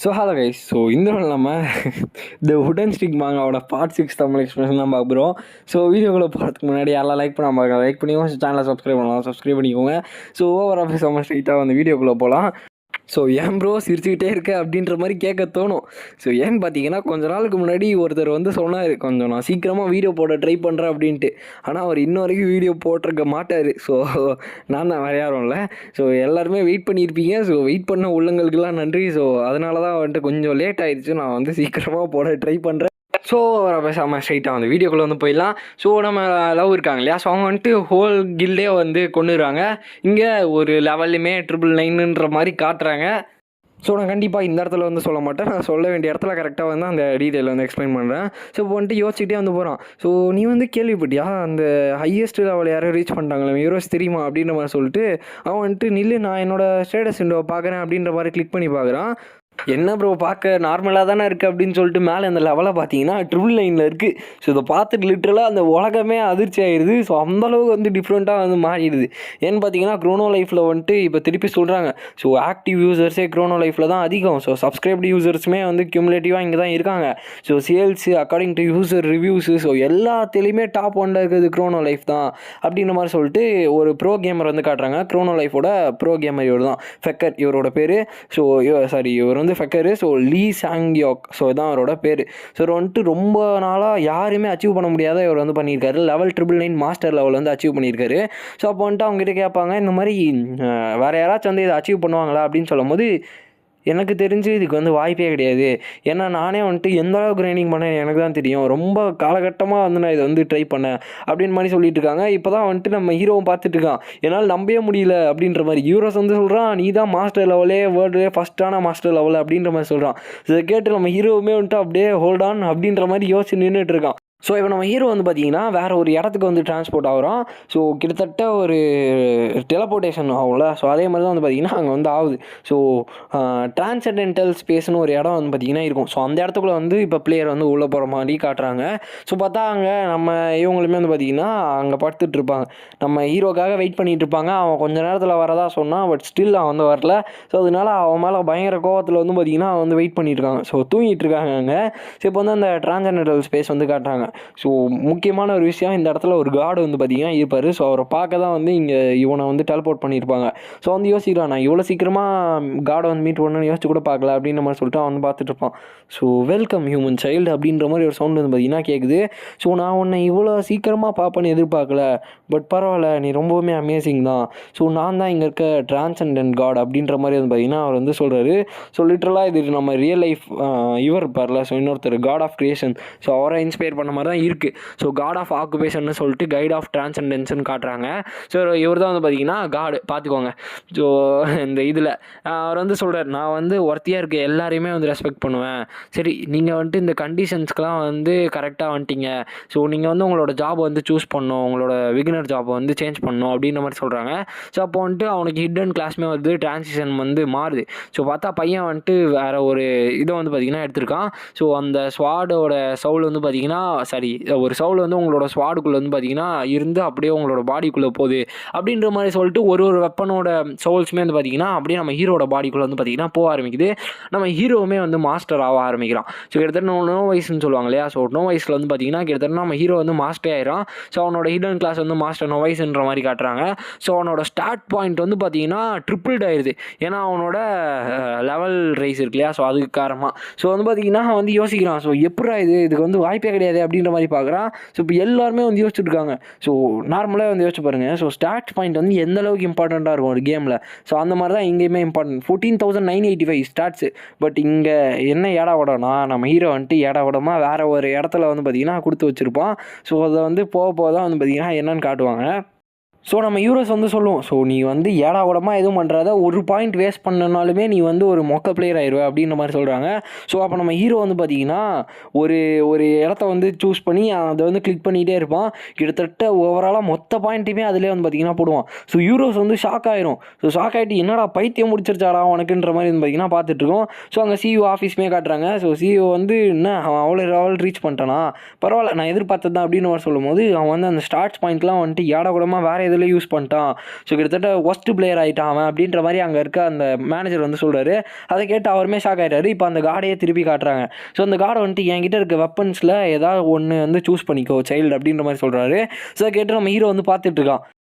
Hello guys. இந்த நம்ம த வுடன் ஸ்டிக் மாங்காவோட பார்ட் 6 தமிழ் எக்ஸ்பிரஷன் தான் பார்க்க போகிறோம். வீடியோக்குள்ளே போகிறதுக்கு முன்னாடி எல்லாம் லைக் பண்ணாமல் லைக் பண்ணிக்கோங்க. சேனலை சப்ஸ்கிரைப் பண்ணலாம், சப்ஸ்கிரைப் பண்ணிக்கோங்க. ஓவராக பேசாமல் ஸ்ட்ரைட்டாக வந்து வீடியோக்குள்ளே போகலாம். ஏன் ப்ரோ சிரிச்சுக்கிட்டே இருக்க அப்படின்ற மாதிரி கேட்க தோணும். ஏன்னு பார்த்தீங்கன்னா கொஞ்ச நாளுக்கு முன்னாடி ஒருத்தர் வந்து சொன்னார், கொஞ்சம் நான் சீக்கிரமாக வீடியோ போட ட்ரை பண்ணுறேன் அப்படின்ட்டு. ஆனால் அவர் இன்ன வரைக்கும் வீடியோ போட்டிருக்க மாட்டார். நான் தான் வேறு யாரும் இல்லை. எல்லாருமே வெயிட் பண்ணியிருப்பீங்க. வெயிட் பண்ண உள்ளங்களுக்கெல்லாம் நன்றி. அதனால தான் வந்துட்டு கொஞ்சம் லேட் ஆயிடுச்சு. நான் வந்து சீக்கிரமாக போட ட்ரை பண்ணுறேன். பேசாமல் ஸ்ட்ரைட்டாக வந்து வீடியோக்குள்ளே வந்து போயிடலாம். நம்ம லவ் இருக்காங்க இல்லையா, அவங்க வந்துட்டு ஹோல் கில்டே வந்து கொண்டுறாங்க. இங்கே ஒரு லெவல்லையுமே 999ன்ற மாதிரி காட்டுறாங்க. நான் கண்டிப்பாக இந்த இடத்துல வந்து சொல்ல மாட்டேன். நான் சொல்ல வேண்டிய இடத்துல கரெக்டாக வந்து அந்த டீட்டெயில் வந்து எக்ஸ்பிளைன் பண்ணுறேன். இப்போ வந்துட்டு யோசிச்சுட்டே வந்து போகிறான். நீ வந்து கேள்விப்பட்டியா அந்த ஹையஸ்ட் லெவல் யாரும் ரீச் பண்ணிட்டாங்களே ஹீரோஸ் தெரியுமா அப்படின்ற மாதிரி சொல்லிட்டு அவன் வந்துட்டு நில்லு, நான் என்னோடய ஸ்டேட்டஸ் விண்டோவை பார்க்குறேன் அப்படின்ற மாதிரி கிளிக் பண்ணி பார்க்குறான். என்ன ப்ரோ பார்க்க நார்மலாக தானே இருக்குது அப்படின்னு சொல்லிட்டு மேலே அந்த லெவலை பார்த்தீங்கன்னா 999 இருக்குது. இதை பார்த்துட்டு லிட்ரலாக அந்த உலகமே அதிர்ச்சி ஆகிடுது. அந்தளவுக்கு வந்து டிஃப்ரெண்ட்டாக வந்து மாறிடுது. ஏன்னு பார்த்தீங்கன்னா க்ரோனோ லைஃப்பில் வந்துட்டு இப்போ திருப்பி சொல்கிறாங்க. ஆக்டிவ் யூசர்ஸே க்ரோனோ லைஃப்பில் தான் அதிகம். சப்ஸ்கிரைப்டு யூசர்ஸுமே வந்து கியூமுலேட்டிவாக இங்கே தான் இருக்காங்க. Sales according to user reviews எல்லாத்துலேயுமே டாப் ஒன்ல இருக்கிறது க்ரோனோ லைஃப் தான் அப்படின்ற மாதிரி சொல்லிட்டு ஒரு ப்ரோ கேமர் வந்து காட்டுறாங்க. க்ரோனோ லைஃபோட ப்ரோ கேமர் இவர் தான், ஃபெக்கர் இவரோட பேர். இவர் வந்து ஃபெக்கரு. லீ சாங்யோக் இதான் அவரோட பேர். இவர் வந்துட்டு ரொம்ப நாளாக யாருமே அச்சீவ் பண்ண முடியாத இவர் வந்து பண்ணியிருக்காரு. லெவல் 999 மாஸ்டர் லெவல் வந்து அச்சீவ் பண்ணியிருக்காரு. அப்போ வந்துட்டு அவங்ககிட்ட கேட்பாங்க, இந்த மாதிரி வேறு யாராச்சும் வந்து இதை அச்சீவ் பண்ணுவாங்களா அப்படின்னு சொல்லும் போது, எனக்கு தெரிஞ்சு இதுக்கு வந்து வாய்ப்பே கிடையாது. ஏன்னா நானே வந்துட்டு எந்த அளவுக்கு கிரைண்டிங் பண்ணேன் எனக்கு தான் தெரியும். ரொம்ப காலகட்டமாக வந்து நான் இதை வந்து ட்ரை பண்ணேன் அப்படின்னு மாதிரி சொல்லிட்டு இருக்காங்க. இப்போ தான் வந்துட்டு நம்ம ஹீரோவும் பார்த்துட்டு இருக்கான். என்னால் நம்பவே முடியல அப்படின்ற மாதிரி. ஹீரோஸ் வந்து சொல்கிறான், நீ தான் மாஸ்டர் லெவலே வேர்ல்டுலே ஃபஸ்ட்டான மாஸ்டர் லெவல் அப்படின்ற மாதிரி சொல்கிறான். இதை கேட்டு நம்ம ஹீரோவுமே வந்துட்டு அப்படியே ஹோல்ட் ஆன் அப்படின்ற மாதிரி யோசிச்சு நின்றுட்டு இருக்கான். இப்போ நம்ம ஹீரோ வந்து பார்த்திங்கன்னா வேறு ஒரு இடத்துக்கு வந்து டிரான்ஸ்போர்ட் ஆகிறோம். கிட்டத்தட்ட ஒரு டெலபோர்ட்டேஷன் ஆகும்ல. அதே மாதிரி தான் வந்து பார்த்திங்கன்னா அங்கே வந்து ஆகுது. டிரான்சென்டென்டல் ஸ்பேஸ்னு ஒரு இடம் வந்து பார்த்திங்கன்னா இருக்கும். அந்த இடத்துக்குள்ளே வந்து இப்போ பிளேயர் வந்து உள்ளே போகிற மாதிரி காட்டுறாங்க. பார்த்தா அங்கே நம்ம இவங்களுமே வந்து பார்த்திங்கன்னா அங்கே படுத்துட்டு இருப்பாங்க. நம்ம ஹீரோக்காக வெயிட் பண்ணிகிட்டு இருப்பாங்க. அவன் கொஞ்சம் நேரத்தில் வரதா சொன்னான், பட் ஸ்டில் அவன் வந்து வரல. அதனால அவன் மேலே பயங்கர கோவத்தில் வந்து பார்த்திங்கன்னா அவன் வந்து வெயிட் பண்ணிட்டு இருக்காங்க. தூங்கிட்டு இருக்காங்க அங்கே. இப்போ வந்து அந்த டிரான்சென்டென்டல் ஸ்பேஸ் வந்து காட்டுறாங்க. முக்கியமான ஒரு விஷயம், இந்த இடத்துல ஒரு கார்டு வந்து பார்த்தீங்கன்னா இருப்பார். அவரை பார்க்க தான் வந்து இங்கே இவனை வந்து டெலபோர்ட் பண்ணியிருப்பாங்க. வந்து யோசிக்கிறான், நான் இவ்வளோ சீக்கிரமாக கார்டை வந்து மீட் பண்ணணும்னு யோசிச்சு கூட பார்க்கல அப்படின்ற மாதிரி சொல்லிட்டு அவன் வந்து பார்த்துட்டு இருப்பான். வெல்கம் ஹியூமன் சைல்டு அப்படின்ற மாதிரி ஒரு சவுண்ட் வந்து பார்த்தீங்கன்னா கேட்குது. நான் உன்னை இவ்வளோ சீக்கிரமாக பார்ப்பேன்னு எதிர்பார்க்கல, பட் பரவாயில்ல, நீ ரொம்பவுமே அமேசிங் தான். நான் தான் இங்கே இருக்க டிரான்சென்டென்ட் காட் அப்படின்ற மாதிரி வந்து பார்த்தீங்கன்னா அவர் வந்து சொல்கிறாரு. லிட்ரலாக இது நம்ம ரியல் லைஃப் இவர் இருப்பார்ல, இன்னொருத்தர் காட் ஆஃப் கிரியேஷன். அவரை இன்ஸ்பயர் பண்ண மாதிரி தான் இருக்குது. காட் ஆஃப் ஆக்குபேஷன் சொல்லிட்டு கைட் ஆஃப் டிரான்சென்டென்ஸ்னு காட்டுறாங்க. இவர் தான் வந்து பார்த்தீங்கன்னா காடு பார்த்துக்கோங்க. இந்த இதில் அவர் வந்து சொல்கிறார், நான் வந்து ஒர்த்தியாக இருக்க எல்லாரையுமே வந்து ரெஸ்பெக்ட் பண்ணுவேன். சரி, நீங்கள் வந்துட்டு இந்த கண்டிஷன்ஸ்க்கெலாம் வந்து கரெக்டாக வந்துட்டீங்க. நீங்கள் வந்து உங்களோட ஜாபை வந்து சூஸ் பண்ணணும், உங்களோட பிகினர் ஜாபை வந்து சேஞ்ச் பண்ணணும் அப்படின்ற மாதிரி சொல்கிறாங்க. அப்போ வந்துட்டு அவனுக்கு ஹிடன் கிளாஸ்மே வந்து டிரான்சிஷன் வந்து மாறுது. பார்த்தா பையன் வந்துட்டு வேறு ஒரு இதை வந்து பார்த்திங்கன்னா எடுத்திருக்கான். அந்த ஸ்வாடோட சவுல் வந்து பார்த்திங்கன்னா ஒரு சவுல் வந்து உங்களோட ஸ்வாடுக்குள்ளே வந்து பார்த்திங்கன்னா இருந்து அப்படியே உங்களோட பாடிக்குள்ளே போகுது அப்படின்ற மாதிரி சொல்லிட்டு ஒரு வெப்பனோட சவுல்ஸுமே வந்து பார்த்திங்கன்னா அப்படியே நம்ம ஹீரோட பாடிக்குள்ளே வந்து பார்த்திங்கன்னா போக ஆரம்பிக்குது. நம்ம ஹீரோவுமே வந்து மாஸ்டர் ஆக ஆரம்பிக்கிறான். கிட்டத்தட்ட நோ வயசுன்னு சொல்லுவாங்க இல்லையா. நோ வயசில் வந்து பார்த்திங்கன்னா கிட்டத்தட்ட நம்ம ஹீரோ வந்து மாஸ்டர் ஆயிடும். அவனோட ஹிடன் கிளாஸ் வந்து மாஸ்டர் நோ வயசுன்ற மாதிரி காட்டுறாங்க. அவனோட ஸ்டார்ட் பாயிண்ட் வந்து பார்த்திங்கன்னா ட்ரிப்பிள்ட் ஆயிடுது. ஏன்னா அவனோட லெவல் ரைஸ் இருக்கு இல்லையா. அதுக்கு காரணமாக வந்து பார்த்திங்கன்னா வந்து யோசிக்கிறான், எப்படா இதுக்கு வந்து வாய்ப்பே கிடையாது அப்படின்ற மாதிரி பார்க்குறான். இப்போ எல்லாருமே வந்து யோசிச்சுட்டு இருக்காங்க. நார்மலாக வந்து யோசிச்சு பாருங்கள். ஸ்டார்ட் பாயிண்ட் வந்து எந்த அளவுக்கு இம்பார்ட்டண்ட்டாக இருக்கும் ஒரு கேமில். அந்த மாதிரி தான் இங்கேயுமே இம்பார்ட்டன்ட். 14,985 ஸ்டார்ட்ஸு. பட் இங்கே என்ன ஏடா விடனா, நம்ம ஹீரோ வந்துட்டு ஏடா விடமாக வேறு ஒரு இடத்துல வந்து பார்த்திங்கன்னா கொடுத்து வச்சுருப்பான். அதை வந்து போக தான் வந்து பார்த்திங்கன்னா என்னன்னு காட்டுவாங்க. நம்ம ஹீரோஸ் வந்து சொல்லுவோம், நீ வந்து ஏடா கூடமாக எதுவும் பண்ணுறாத, ஒரு பாயிண்ட் வேஸ்ட் பண்ணனாலுமே நீ வந்து ஒரு மொக்க பிளேயர் ஆயிடுவ அப்படின்ற மாதிரி சொல்கிறாங்க. அப்போ நம்ம ஹீரோ வந்து பார்த்திங்கன்னா ஒரு இடத்த வந்து சூஸ் பண்ணி அதை வந்து கிளிக் பண்ணிகிட்டே இருப்பான். கிட்டத்தட்ட ஓவராலாக மொத்த பாயிண்ட்டுமே அதிலே வந்து பார்த்திங்கன்னா போடுவான். ஹீரோஸ் வந்து ஷாக் ஆயிரும். ஷாக் ஆகிட்டு என்னடா பைத்தியம் முடிச்சிருச்சாடா உனக்குன்ற மாதிரி வந்து பார்த்திங்கன்னா பார்த்துட்ருக்கோம். அங்கே சிஇஓ ஆஃபீஸுமே காட்டுறாங்க. சிஇஓ வந்து என்ன அவன் அவ்வளோ லெவல் ரீச் பண்ணிட்டானா, பரவாயில்ல, நான் எதிர்பார்த்தது தான் அப்படின்னு மாதிரி சொல்லும் போது அவன் வந்து அந்த ஸ்டார்ட் பாயிண்ட்லாம் வந்துட்டு ஏடா கூடமாக வேறு இதில் யூஸ் பண்ணிட்டான். ஸோ கிட்டத்தட்ட ஒஸ்ட் பிளேயர் ஆகிட்டான் அவன் அப்படின்ற மாதிரி அங்கே இருக்க அந்த மேனேஜர் வந்து சொல்கிறாரு. அதை கேட்டு அவருமே ஷாக் ஆகிட்டாரு. இப்போ அந்த கார்டையே திருப்பி காட்டுறாங்க. ஸோ அந்த கார்டை வந்துட்டு என்கிட்ட இருக்க வெப்பன்ஸில் ஏதாவது ஒன்று வந்து சூஸ் பண்ணிக்கோ சைல்டு அப்படின்ற மாதிரி சொல்கிறாரு. ஸோ அதை கேட்டு நம்ம ஹீரோ வந்து பார்த்துட்ருக்கான்.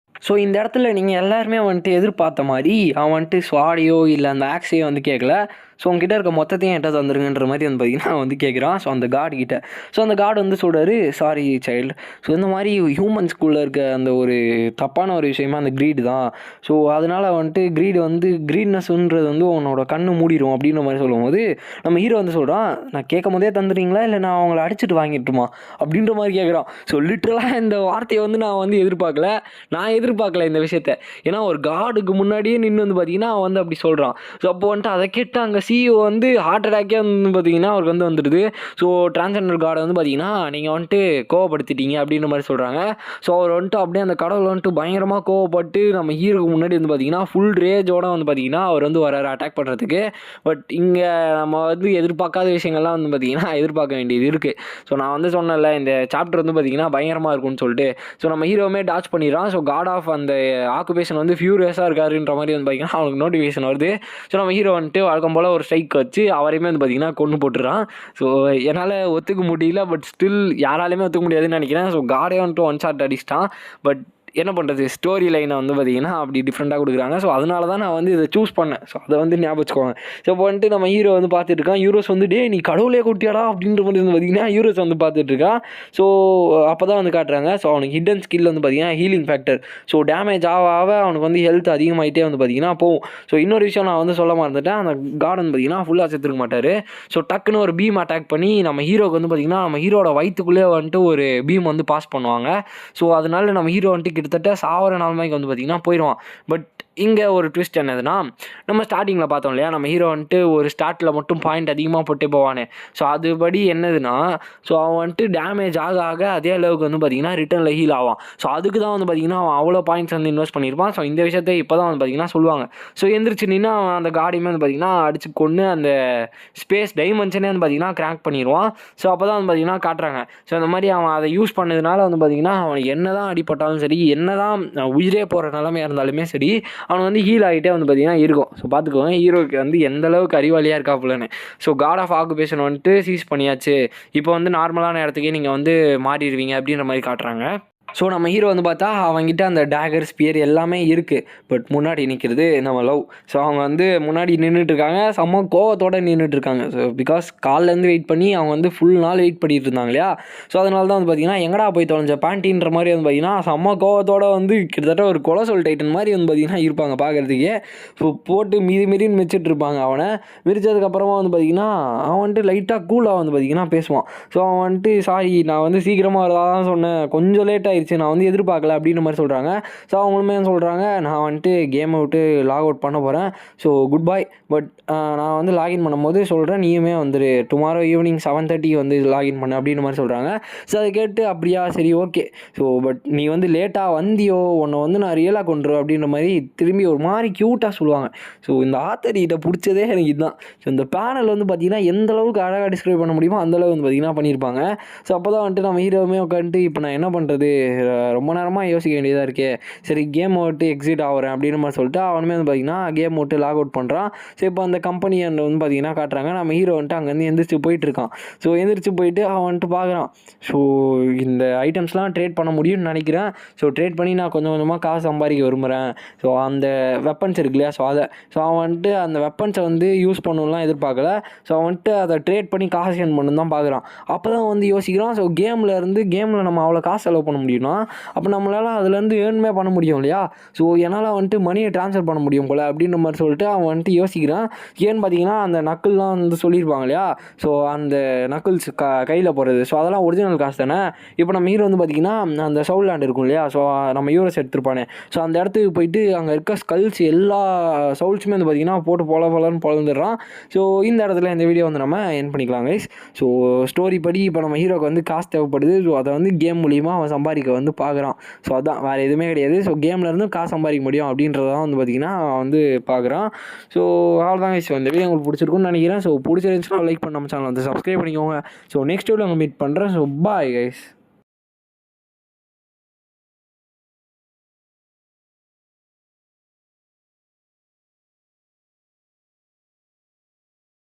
ஸோ இந்த இடத்துல நீங்கள் எல்லாருமே வந்துட்டு எதிர்பார்த்த மாதிரி அவன் வந்துட்டு ஸ்வாடியோ இல்லை அந்த ஆக்ஸையோ வந்து கேட்கல. ஸோ உங்ககிட்ட இருக்க மொத்தத்தையும் என்கிட்ட தந்துருங்கன்ற மாதிரி வந்து பார்த்திங்கன்னா வந்து கேட்குறான். ஸோ அந்த கார்டு கிட்ட ஸோ அந்த கார்டு வந்து சொல்கிறாரு, சாரி சைல்டு. ஸோ இந்த மாதிரி ஹியூமன்ஸ்குள்ளே இருக்க அந்த ஒரு தப்பான ஒரு விஷயமா அந்த க்ரீடு தான். ஸோ அதனால் வந்துட்டு க்ரீடு வந்து க்ரீட்னஸ்ன்றது வந்து உன்னோட கண்ணு மூடிடும் அப்படின்ற மாதிரி சொல்லும்போது நம்ம ஹீரோ வந்து சொல்கிறான், நான் கேட்கும் போதே தந்துடுறீங்களா இல்லை நான் அவங்கள அடிச்சுட்டு வாங்கிட்டுமா அப்படின்ற மாதிரி கேட்குறான். ஸோ லிட்ரலாக இந்த வார்த்தையை வந்து நான் வந்து எதிர்பார்க்கல இந்த விஷயத்த. ஏன்னா ஒரு கார்டுக்கு முன்னாடியே நின்று வந்து பார்த்திங்கன்னா அவன் வந்து அப்படி சொல்கிறான். ஸோ அப்போ வந்துட்டு அதை கேட்டு அங்கே சிஇஓ வந்து ஹார்ட் அட்டாக்கே வந்து பார்த்திங்கன்னா அவருக்கு வந்து வந்துடுது. ஸோ டிரான்ஸ்ஜெண்டர் கார்டை வந்து பார்த்திங்கன்னா நீங்கள் வந்துட்டு கோவப்படுத்திட்டீங்க அப்படின்ற மாதிரி சொல்கிறாங்க. ஸோ அவர் வந்துட்டு அப்படியே அந்த கடவுள் வந்துட்டு பயங்கரமாக கோவப்பட்டு நம்ம ஹீரோக்கு முன்னாடி வந்து பார்த்திங்கன்னா ஃபுல் ரேஜோட வந்து பார்த்திங்கன்னா அவர் வந்து வராரு அட்டாக் பண்ணுறதுக்கு. பட் இங்கே நம்ம வந்து எதிர்பார்க்காத விஷயங்கள்லாம் வந்து பார்த்திங்கன்னா எதிர்பார்க்க வேண்டியது இருக்குது. ஸோ நான் வந்து சொன்னேன்ல இந்த சாப்டர் வந்து பார்த்திங்கன்னா பயங்கரமாக இருக்கும்னு சொல்லிட்டு. ஸோ நம்ம ஹீரோவுமே டாச் பண்ணிடுறான். ஸோ காட் ஆஃப் அந்த ஆக்குபேஷன் வந்து ஃபியூரியஸாக இருக்காருன்ற மாதிரி வந்து பார்த்திங்கன்னா அவனுக்கு நோட்டிஃபிகேஷன் வருது. ஸோ நம்ம ஹீரோ வந்துட்டு வழக்கம் போல் ஒரு ஸ்ட்ரைக் வச்சு அவரையுமே வந்து பார்த்திங்கன்னா கொண்டு போட்டுறான். ஸோ என்னால் ஒத்துக்க முடியல. பட் ஸ்டில் யாராலையுமே ஒத்துக்க முடியாதுன்னு நினைக்கிறேன். ஸோ காடே வந்துட்டு ஒன் ஷாட் அடிச்சிட்டான். பட் என்ன பண்ணுறது, ஸ்டோரி லைனை வந்து பார்த்திங்கன்னா அப்படி டிஃப்ரெண்ட்டாக கொடுக்குறாங்க. ஸோ அதனால தான் நான் வந்து இதை சூஸ் பண்ணேன். ஸோ அதை வந்து ஞாபகம் வச்சுக்கோங்க. ஸோ இப்போ வந்துட்டு நம்ம ஹீரோ வந்து பார்த்துட்டு இருக்கான். யூரோஸ் வந்து டே நீ கடவுளே கொடுத்தியாடா அப்படின்ற மாதிரி வந்து பார்த்திங்கன்னா யூரோஸ் வந்து பார்த்துட்டு இருக்கான். ஸோ அப்போ தான் வந்து காட்டுறாங்க. ஸோ அவனுக்கு ஹிடன் ஸ்கில் வந்து பார்த்திங்கன்னா ஹீலிங் ஃபேக்டர். ஸோ டேமேஜ் ஆக அவனுக்கு வந்து ஹெல்த் அதிகமாகிட்டே வந்து பார்த்திங்கன்னா போகும். ஸோ இன்னொரு விஷயம் நான் வந்து சொல்ல மறந்துட்டேன். அந்த கார்டு வந்து பார்த்திங்கன்னா ஃபுல்லாக செத்துருக்க மாட்டார். ஸோ டக்குன்னு ஒரு பீம் அட்டாக் பண்ணி நம்ம ஹீரோக்கு வந்து பார்த்திங்கன்னா நம்ம ஹீரோட வயிற்றுக்குள்ளே வந்துட்டு ஒரு பீம் வந்து பாஸ் பண்ணுவாங்க. ஸோ அதனால நம்ம ஹீரோ வந்துட்டு கிட்டத்தட்ட சாவர நாள்மைக்கு வந்து பார்த்திங்கன்னா போயிடுவான். பட் இங்கே ஒரு ட்விஸ்ட் என்னதுன்னா, நம்ம ஸ்டார்டிங்கில் பார்த்தோம் இல்லையா, நம்ம ஹீரோ வந்துட்டு ஒரு ஸ்டார்ட்டில் மட்டும் பாயிண்ட் அதிகமாக போட்டே போவானே. ஸோ அதுபடி என்னதுன்னா, ஸோ அவன் வந்துட்டு டேமேஜ் ஆக அதே அளவுக்கு வந்து பார்த்திங்கன்னா ரிட்டர்னில் ஹீல் ஆவான். ஸோ அதுக்கு தான் வந்து பார்த்திங்கன்னா அவன் அவ்வளோ பாயிண்ட்ஸ் வந்து இன்வெஸ்ட் பண்ணியிருப்பான். ஸோ இந்த விஷயத்தை இப்போ தான் வந்து பார்த்திங்கன்னா சொல்லுவாங்க. ஸோ எந்திரிச்சு நின்று அவன் அந்த காடியுமே வந்து பார்த்திங்கன்னா அடிச்சு கொண்டு அந்த ஸ்பேஸ் டைமென்ஷனே வந்து பார்த்திங்கன்னா கிராக் பண்ணிடுவான். ஸோ அப்போ தான் வந்து பார்த்திங்கன்னா காட்டுறாங்க. ஸோ அந்த மாதிரி அவன் அதை யூஸ் பண்ணதுனால வந்து பார்த்திங்கன்னா அவனுக்கு என்ன தான் அடிப்பட்டாலும் சரி, என்ன தான் உயிரே போகிற நிலைமையாக இருந்தாலுமே சரி, அவனுக்கு வந்து ஹீல் ஆகிட்டே வந்து பார்த்திங்கன்னா இருக்கும். ஸோ பார்த்துக்கோங்க ஹீரோக்கு வந்து எந்த அளவுக்கு அறிவாளியாக இருக்காப்புலன்னு. ஸோ காட் ஆஃப் ஆக்குபேஷன் வந்துட்டு சீஸ் பண்ணியாச்சு. இப்போ வந்து நார்மலான இடத்துக்கே நீங்கள் வந்து மாறிடுவீங்க அப்படின்ற மாதிரி காட்டுறாங்க. ஸோ நம்ம ஹீரோ வந்து பார்த்தா அவங்ககிட்ட அந்த டேகர் ஸ்பியர் எல்லாமே இருக்குது. பட் முன்னாடி நிற்கிறது நம்ம லவ். ஸோ அவங்க வந்து முன்னாடி நின்றுட்டுருக்காங்க. செம்ம கோவத்தோடு நின்றுட்டுருக்காங்க. ஸோ பிகாஸ் காலிலேருந்து வெயிட் பண்ணி அவங்க வந்து ஃபுல் நாள் வெயிட் பண்ணிட்டு இருந்தாங்க இல்லையா. ஸோ அதனால தான் வந்து பார்த்திங்கன்னா எங்கடா போய் தொலைஞ்ச பேண்டின்ற மாதிரி வந்து பார்த்திங்கன்னா செம்ம கோவத்தோடு வந்து கிட்டத்தட்ட ஒரு கொலசோல் டைட்டன் மாதிரி வந்து பார்த்திங்கன்னா இருப்பாங்க பார்க்குறதுக்கே. ஸோ போட்டு மீறின்னு மிச்சிட்டு இருப்பாங்க. அவனை மிரிச்சதுக்கப்புறமா வந்து பார்த்திங்கன்னா அவன் வந்துட்டு லைட்டாக கூலாக வந்து பார்த்திங்கன்னா பேசுவான். ஸோ அவன் வந்துட்டு சாரி நான் வந்து சீக்கிரமாக வரதான் சொன்னேன், கொஞ்சம் லேட்டாக நான் வந்து எதிர்பார்க்கல அப்படின்ற மாதிரி சொல்கிறாங்க. ஸோ அவங்களுமே சொல்கிறாங்க நான் வந்துட்டு கேமை விட்டு லாக் அவுட் பண்ண போகிறேன். So good bye. பட் நான் வந்து லாகின் பண்ணும்போது சொல்கிறேன் நீயுமே வந்துரு டுமாரோ ஈவினிங் 7:30 வந்து லாகின் பண்ண அப்படின்ற மாதிரி சொல்கிறாங்க. ஸோ அதை கேட்டு அப்படியா சரி ஓகே. ஸோ பட் நீ வந்து லேட்டாக வந்தியோ உன்னை வந்து நான் ரியலாக கொண்டுருவேன் அப்படின்ற மாதிரி திரும்பி ஒரு மாதிரி க்யூட்டாக சொல்லுவாங்க. ஸோ இந்த ஆத்தரிகிட்ட பிடிச்சதே எனக்கு இதுதான். ஸோ இந்த பேனல் வந்து பார்த்திங்கன்னா எந்த அளவுக்கு அழகாக டிஸ்கிரைப் பண்ண முடியுமோ அந்தளவு வந்து பார்த்திங்கன்னா பண்ணியிருப்பாங்க. ஸோ அப்போ தான் வந்துட்டு நம்ம ஹீரோவுமே உட்காந்துட்டு இப்போ நான் என்ன பண்ணுறது, ரொம்ப நேரமாக யோசிக்க வேண்டியதாக இருக்கே, சரி கேம் விட்டு எக்ஸிட் ஆகிறேன் அப்படின்ற மாதிரி சொல்லிட்டு அவனுமே வந்து பார்த்திங்கன்னா கேம் விட்டு லாக் அவுட் பண்ணுறான். ஸோ இப்போ அந்த கம்பெனி வந்து பார்த்திங்கன்னா காட்டுறாங்க. நம்ம ஹீரோ வந்துட்டு அங்கேருந்து எந்திரிச்சு போயிட்டுருக்கான். ஸோ எந்திரிச்சு போயிட்டு அவன் வந்துட்டு பார்க்குறான். ஸோ இந்த ஐட்டம்ஸ்லாம் ட்ரேட் பண்ண முடியும்னு நினைக்கிறேன். ஸோ ட்ரேட் பண்ணி நான் கொஞ்சம் கொஞ்சமாக காசு சம்பாதிக்க விரும்புகிறேன். ஸோ அந்த வெப்பன்ஸ் இருக்கு இல்லையா, ஸோ அவன் வந்துட்டு அந்த வெப்பன்ஸை வந்து யூஸ் பண்ணணும்லாம் எதிர்பார்க்கல. ஸோ அவன் வந்துட்டு அதை ட்ரேட் பண்ணி காசு ஏர்ன் பண்ணணும் தான் பார்க்குறான். அப்போ தான் வந்து யோசிக்கிறான், ஸோ கேமில் நம்ம அவ்வளோ காசு செலவு பண்ண முடியும்னா அப்போ நம்மளால் அதுலேருந்து ஏர்னுமே பண்ண முடியும் இல்லையா. ஸோ என்னால் வந்துட்டு மணியை ட்ரான்ஸ்ஃபர் பண்ண முடியும் போல் அப்படின்ற மாதிரி சொல்லிட்டு அவன் வந்துட்டு யோசிக்கிறான். ஏன்னு பார்த்தீங்கன்னா அந்த நக்கிள்லாம் வந்து சொல்லியிருப்பாங்க இல்லையா. ஸோ அந்த நக்கிள்ஸ் கையில் போகிறது, ஸோ அதெல்லாம் ஒரிஜினல் காசு தானே. இப்போ நம்ம ஹீரோ வந்து பார்த்திங்கன்னா அந்த சவுல் லேண்ட் இருக்கும் இல்லையா, ஸோ நம்ம யூரோஸ் எடுத்துருப்பானே. ஸோ அந்த இடத்துக்கு போயிட்டு அங்கே இருக்க ஸ்கல்ஸ் எல்லா சவுல்ஸுமே வந்து பார்த்திங்கன்னா போட்டு போலன்னு பொழந்துடுறான். ஸோ இந்த இடத்துல இந்த வீடியோ வந்து நம்ம என் பண்ணிக்கலாம் கைஸ். ஸோ ஸ்டோரி படி இப்போ நம்ம ஹீரோக்கு வந்து காசு தேவைப்படுது. ஸோ அதை வந்து கேம் மூலிமா அவன் சம்பாதிக்க வந்து பார்க்குறான். ஸோ அதான் வேறு எதுவுமே கிடையாது. ஸோ கேம்லேருந்து காசு சம்பாதிக்க முடியும் அப்படின்றதான் வந்து பார்த்திங்கன்னா வந்து பார்க்குறான். ஸோ அவ்வளோதான் கைஸ். இந்த வீடியோ உங்களுக்கு பிடிச்சிருக்குன்னு நினைக்கிறேன். ஸோ பிடிச்சிருந்துச்சுன்னா லைக் பண்ண நம்ம சேனல் வந்து சப்ஸ்கிரைப் பண்ணிக்கோங்க. ஸோ நெக்ஸ்ட் வீடியோ மீட் பண்ணுறேன். So bye guys.